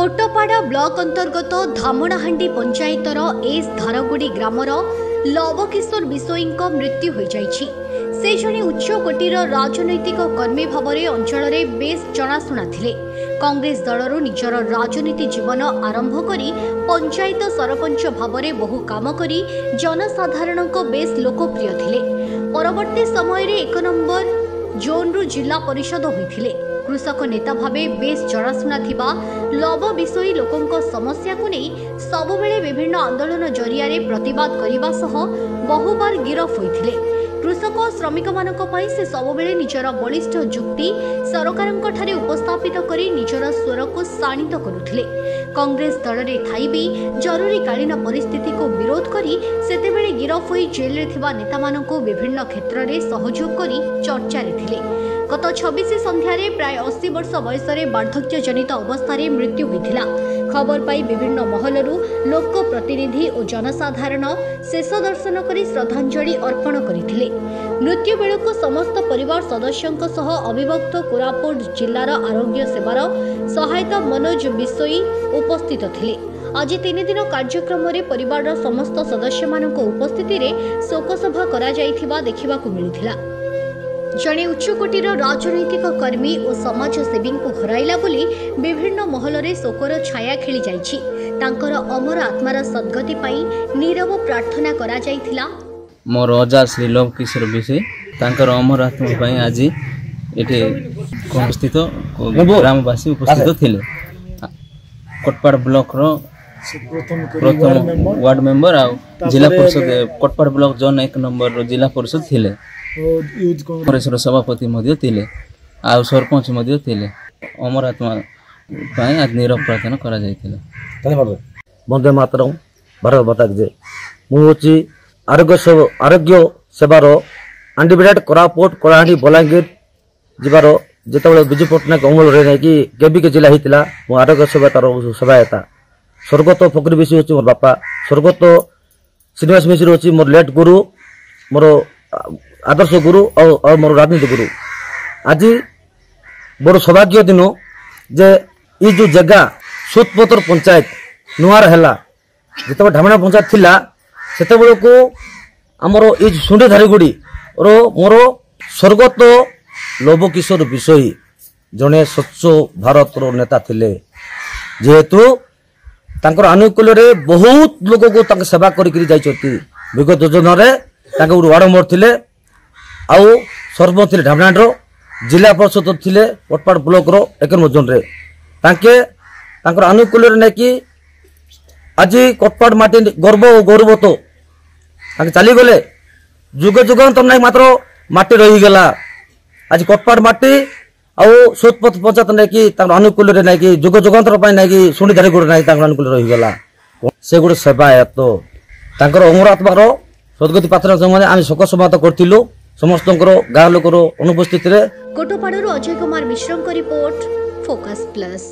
कोटपाड़ा block अंतर्गत धामणाहांडी पंचायतर S धारगुड़ी grammar लवकिशोर Bishoi मृत्यु हो जाइछि। से जणे उच्च कोटीर राजनैतिक कर्मी भाव में अंचल में बेस जनाशुना थिले। कांग्रेस दलरू निजर राजनीति जीवन आरंभ करी पंचायत सरपंच भाव में बहु काम करी जनसाधारण बेस लोकप्रिय थिले। परवर्ती समय रे 1 नंबर जोन रु जिला परिषद होइथिले। कृषक नेता भावे बेस जनाशुना थिबा लव बिशोई लोकंक समस्या को नहीं सबुबेले विभिन्न आंदोलन जरिया प्रतिवाद करने सह बहुबार गिरफ होइथिले। कृषक श्रमिक मानक पई से सबुबेले निजर बलिष्ठ जुक्ति सरकारक ठारे उपस्थापित करी निजर स्वर को शाणित करुथिले। कांग्रेस दल रे थाई भी जरूरीकालीन परिस्थिति को विरोध करी सेतेबेले गिरफ होई जेल रे थिबा नेता मानक विभिन्न क्षेत्र में सहयोग करी चर्चा रे थिले। गत 26 संध्यारे प्राय 80 वर्ष बयस वार्धक्य जनित अवस्था मृत्यु होता। खबर पाई विभिन्न महलरू लोक प्रतिनिधि और जनसाधारण शेष दर्शन कर श्रद्धांजलि अर्पण करथिले। मृत्यु बेलू समस्त परिवार सदस्यों सह अविभक्त कोरापुट जिलार आरोग्य सेवार सहायता मनोज बिशोई उपस्थित थिले। आज 3 दिन कार्यक्रम में परिवार समस्त सदस्य मानक उपस्थिति रे शोकसभा करा जायथिबा देखिबाकू मिलिथिला। जड़े उच्चकोटीर राजनैतिक कर्मी और समाजसेवी को हराइला बोली विभिन्न महल में शोकर छाया खेली जाइछि। तांकर अमर आत्मार सद्गति पाई नीरव प्रार्थना करा जायथिला। मोर अजा श्री लव किशोर बिशोई तांकर अमर आत्मा पाई आज एठे उपस्थित ग्रामवासी उपस्थित थिले। कोटपाड़ ब्लॉक रो प्रथम वार्ड मेंबर आ जिला परिषद कोटपाड़ ब्लॉक जोन 1 नंबर जिला परिषद थिले। कांग्रेस सभापति थिले आ सरपंच थिले। अमर आत्मा पाई आज नीरव प्रार्थना करा जायथिला। धन्यवाद। वंदे मातरम। भारत माता की जय। मुझे आरोग्य सेवार आंडीबिराट कोरापुट कलाहांडी बलांगीर जीवार जिते विजु पट्टनायक अमल रे कि केबीके जिला होता मो आरोग्य सेवा तार सेवायता। स्वर्गत फकरी बिशोई हूँ मोर बापा। स्वर्गत श्रीनिवास मिश्र हूँ मोर लेट गुरु, मोर आदर्श गुरु और मोर राजनीति गुरु। आज बड़ सौभाग्य दिन जे ये जो जगह सुतपतर पंचायत नुआर है जिते ढामणा पंचायत थिला सेते बेल को आमर ये सुंडे धारीगुड़ी और मोर स्वर्गत लव किशोर बिशोई जड़े स्वच्छ भारत नेता थिले। जेहेतु तांकर आनुकूल्य रे बहुत लोक को सेवा करी जाइछथि। विगत योजना रे वार्ड मेंबर थिले आउ सरपंच थे ढामणार जिला परिषद थे कोटपाड़ ब्लॉक रो 1 नंबर जोन रे तांकर आनुकूल्य नहीं कि आज कोटपाड़ माटी गर्व और गौरव तो चली गले जुग जुगांतर नहीं मात्र माटी रहीगला। आज कोटपाड़ माटी आउ सुतपथ पंचायत नहीं कि आनुकूल्य नहीं कि जुग जुगांतर नहीं कि शुणी धारी गोड़ नहीं आनुकूल्य रहीगला। से गोटे सेवायत तांकर अमर आत्मार सदगति प्रार्थना समय आम शोक सभा करूँ समस्त गाँव लोकर अनुपस्थित। कोटपाड़ू Ajay Kumar Mishra report focus plus.